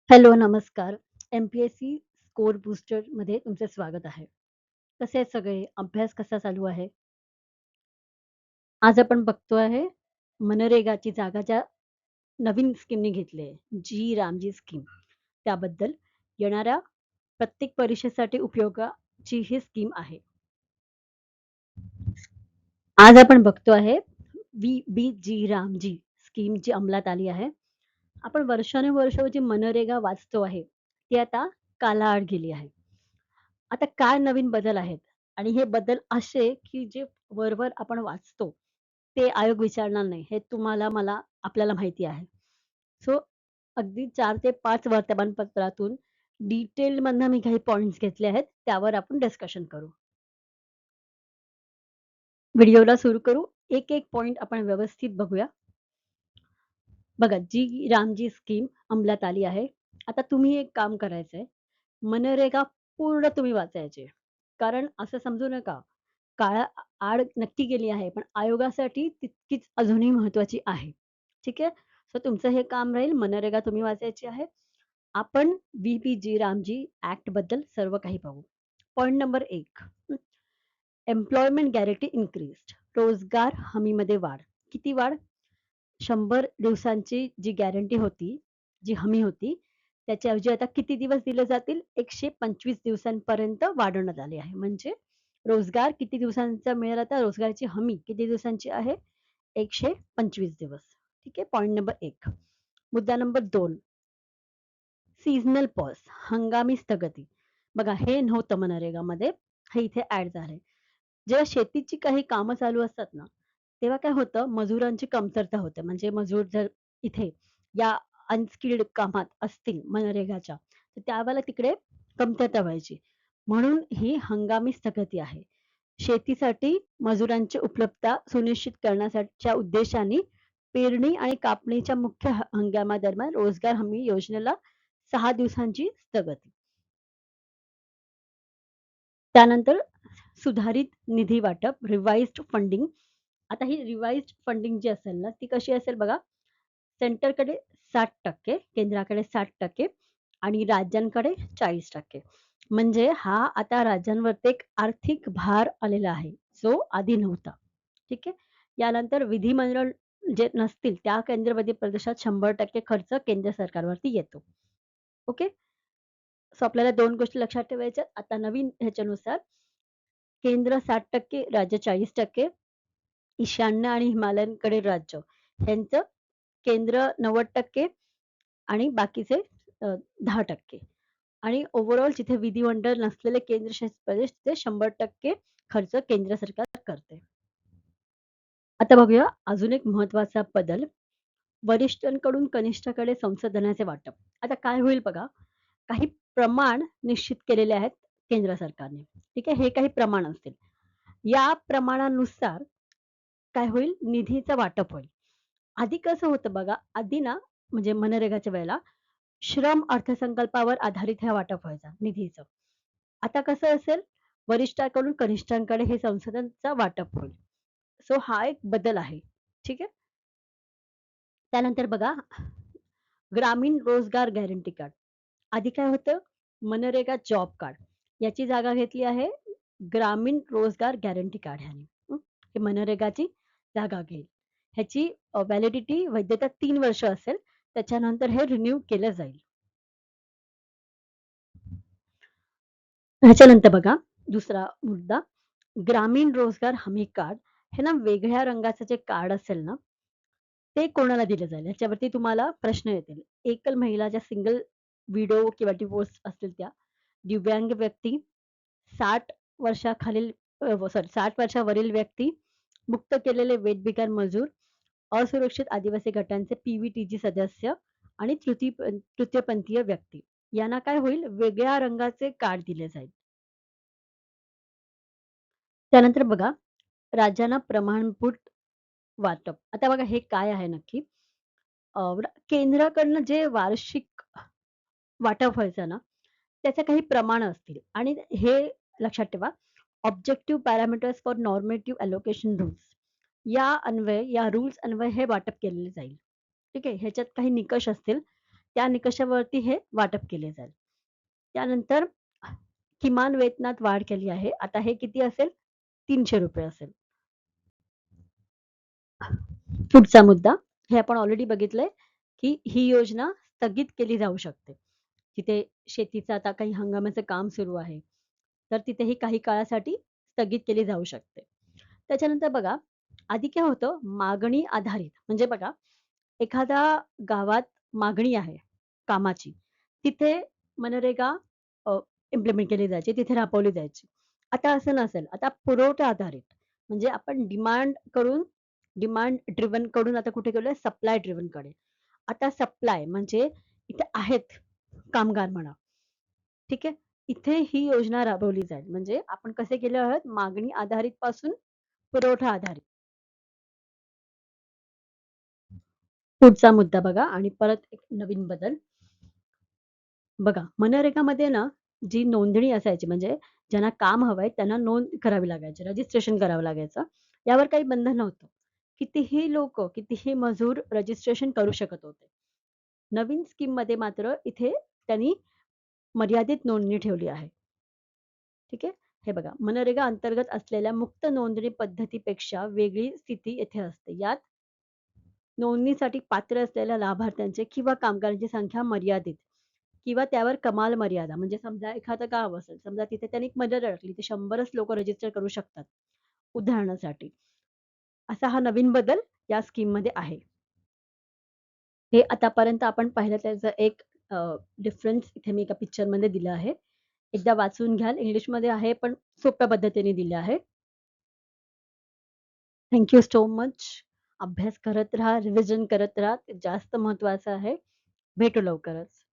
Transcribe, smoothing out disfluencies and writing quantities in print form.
Hello, नमस्कार. MPSC score बूस्टरमध्ये तुमचे स्वागत आहे. कसे आहेत सगळे? अभ्यास कसा चालू आहे? आज आपण बघतो आहे मनरेगाची जागा ज्या नवीन स्कीमनी घेतली आहे, जी रामजी स्कीम. त्याबद्दल येणाऱ्या प्रत्येक परीक्षेसाठी उपयोगाची ही स्कीम आहे. आज आपण बघतो आहे वी-बी-जी रामजी स्कीम जी अंमलात आली आहे. आपण वर्षानुवर्ष जी मनरेगा वाचतो आहे, ती आता कालाआड गेली आहे. आता काय नवीन बदल आहेत आणि हे बदल असे, की जे वर-वर आपण वाचतो, ते आयोग विचारणार नाही. हे तुम्हाला, मला, आपल्याला माहिती आहे. सो अगदी 4 ते 5 वर्तमानपत्रातून डिटेलमधनं मी काही पॉइंट्स घेतले आहेत. त्यावर आपण डिस्कशन करू. व्हिडिओला सुरू करू. एक-एक पॉइंट आपण व्यवस्थित बघूया. बघा, जी रामजी स्कीम अंमलात आली आहे. आता तुम्ही एक काम करायचंय. मनरेगा पूर्ण तुम्ही वाचायची आहे. कारण असं समजू नका, काळा आड नक्की गेली आहे, पण आयोगासाठी तितकीच अजूनही महत्त्वाची आहे. ठीक आहे? सो तुमचं हे काम राहील. मनरेगा तुम्ही वाचायची आहे. आपण व्ही-पी-जी रामजी ॲक्टबद्दल सर्व काही पाहू. Point number 1 employment guarantee increased. रोजगार हमीमध्ये वाढ. किती वाढ? 100 दिवसांची जी गॅरंटी होती, जी हमी होती, त्याच्याऐवजी आता किती दिवस दिले जातील? 125 दिवसांपर्यंत वाढवण्यात आली आहे. म्हणजे रोजगार किती दिवसांचा मिळेल आता? रोजगाराची हमी किती दिवसांची आहे? 125 दिवस. ठीक आहे. Point number 1. मुद्दा नंबर 2 सीझनल पॉज, हंगामी स्थगिती. बघा, हे नव्हतं मनरेगामध्ये, हे इथे ॲड झालंय. जेव्हा शेतीची काही कामं चालू असतात ना, तेव्हा काय होतं, मजुरांची कमतरता होते. म्हणजे मजूर जर इथे या अनस्किल्ड कामात असतील मनरेगाच्या, तर त्यावेळेला तिकडे कमतरता व्हायची. म्हणून ही हंगामी स्थगिती आहे. शेतीसाठी मजुरांची उपलब्धता सुनिश्चित करण्यासाठीच्या उद्देशाने पेरणी आणि कापणीच्या मुख्य हंगामादरम्यान रोजगार हमी योजनेला 6 दिवसांची स्थगिती. त्यानंतर सुधारित निधी वाटप, रिवाइज्ड फंडिंग. आता ही रिवाइज्ड फंडिंग जी असेल ना, ती कशी असेल बघा, सेंटरकडे 60%, केंद्राकडे 60% आणि राज्यांकडे 40%. म्हणजे हा आता राज्यांवरती एक आर्थिक भार आलेला आहे, जो आधी नव्हता. ठीक आहे. यानंतर विधिमंडळ जे नसतील, त्या केंद्रमध्ये प्रदेशात 100% खर्च केंद्र सरकारवरती येतो. ओके. सो आपल्याला 2 गोष्टी लक्षात ठेवायच्या आहेत. आता नवीन ह्याच्यानुसार केंद्र 60%, राज्य 40%, ईशान्य आणि हिमालयकडील राज्य ह्यांचं केंद्र 90% आणि बाकीचे 10% आणि ओव्हरऑल जिथे विधिमंडळ नसलेले केंद्रशासित प्रदेश ते 100% खर्च केंद्र सरकार करते. आता बघूया अजून एक महत्त्वाचा बदल. वरिष्ठांकडून कनिष्ठाकडे संसाधनाचे वाटप. आता काय होईल बघा, काही प्रमाण निश्चित केलेले आहेत केंद्र सरकारने. ठीक आहे. हे काही प्रमाण असतील. या प्रमाणानुसार काय होईल? निधीचं वाटप होईल. आधी कसं होतं बघा, आधी ना म्हणजे मनरेगाच्या वेळेला श्रम अर्थसंकल्पावर आधारित हे वाटप व्हायचा निधीचं. आता कसं असेल? वरिष्ठांकडून कनिष्ठांकडे हे संसाधनचं वाटप होईल. सो हा एक बदल आहे. ठीक आहे. त्यानंतर बघा, ग्रामीण रोजगार गॅरंटी कार्ड. आधी काय होतं? MNREGA job card. याची जागा घेतली आहे ग्रामीण रोजगार गॅरंटी कार्ड ह्याने. हे मनरेगाची जागा घेईल. ह्याची व्हॅलिडिटी वैधता 3 वर्ष असेल. त्याच्यानंतर हे रिन्यू केलं जाईल. ह्याच्यानंतर बघा, दुसरा मुद्दा, ग्रामीण रोजगार हमी कार्ड. हे ना वेगळ्या रंगाचं जे कार्ड असेल ना, ते कोणाला दिलं जाईल? ह्याच्यावरती तुम्हाला प्रश्न येतील. एकल महिला ज्या सिंगल विडो किंवा डिव्होर्स असतील त्या, दिव्यांग व्यक्ती, 60 वर्षाखालील 60 वर्षावरील व्यक्ती, मुक्त केलेले वेठबिगार मजूर, असुरक्षित आदिवासी गटांचे पी सदस्य आणि तृतीयपंथीय व्यक्ती. यांना काय होईल? वेगळ्या रंगाचे कार्ड दिले जाईल. त्यानंतर बघा, राज्यांना प्रमाणभूत वाटप. आता बघा हे काय आहे नक्की? केंद्राकडनं जे वार्षिक वाटप व्हायचं ना, त्याचे काही प्रमाण असतील आणि हे लक्षात ठेवा, objective parameters for नॉर्मेटिव्ह allocation rules. या रूल्स अन्वये हे वाटप केलेले जाईल. ठीक आहे. ह्याच्यात काही निकष असतील. त्या निकषावरती हे वाटप केले जाईल. त्यानंतर किमान वेतनात वाढ केली आहे. आता हे किती असेल? ₹300 असेल. पुढचा मुद्दा, हे आपण ऑलरेडी बघितलंय, की ही योजना स्थगित केली जाऊ शकते. तिथे शेतीचं आता काही हंगामाचं काम सुरू आहे, तर तिथेही काही काळासाठी स्थगित केली जाऊ शकते. त्याच्यानंतर बघा, आधी काय होतं, मागणी आधारित म्हणजे बघा, एखाद्या गावात मागणी आहे कामाची, तिथे मनरेगा इम्प्लिमेंट केली जायची, तिथे राबवली जायची. आता असं नसेल, आता पुरवठा आधारित म्हणजे आपण डिमांड ड्रिव्हन कडून आता कुठे गेलोय? सप्लाय ड्रिव्हन कडे. आता सप्लाय म्हणजे इथे आहेत कामगार म्हणा, ठीक आहे? इथे ही योजना राबवली जाईल. म्हणजे आपण कसे गेलो आहोत? मागणी आधारित पासून पुरवठा आधारित. पुढचा मुद्दा बघा आणि परत एक नवीन बदल. बघा, मनरेगामध्ये ना जी नोंदणी असायची म्हणजे ज्यांना काम हवंय त्यांना नोंद करावी लागायची, रजिस्ट्रेशन करावं लागायचं. यावर काही बंधन नव्हतं. कितीही लोकं, कितीही मजूर रजिस्ट्रेशन करू शकत होते. नवीन स्कीममध्ये मात्र इथे त्यांनी मर्यादित नोंदणी ठेवली आहे. ठीक आहे? हे बघा, मनरेगा अंतर्गत असलेल्या मुक्त नोंदणी पद्धतीपेक्षा वेगळी स्थिती येथे असते. यात नोंदणीसाठी पात्र असलेल्या लाभार्थ्यांचे किंवा कामगारांची संख्या मर्यादित किंवा त्यावर कमाल मर्यादा म्हणजे समजा एखादं गाव असेल, समजा तिथे त्यांनी एक मर्यादा टाकली, ते 100च लोकं रजिस्टर करू शकतात, उदाहरणासाठी. असा हा नवीन बदल या स्कीममध्ये आहे. हे आतापर्यंत आपण पाहिलं त्याचं एक डिफरन्स इथे मी एका पिक्चरमध्ये दिलं आहे. एकदा वाचून घ्याल. इंग्लिशमध्ये आहे, पण सोप्या पद्धतीने दिलं आहे. Thank you so much. अभ्यास करत राहा, रिव्हिजन करत राहा. ते जास्त महत्त्वाचं आहे. भेटू लवकरच.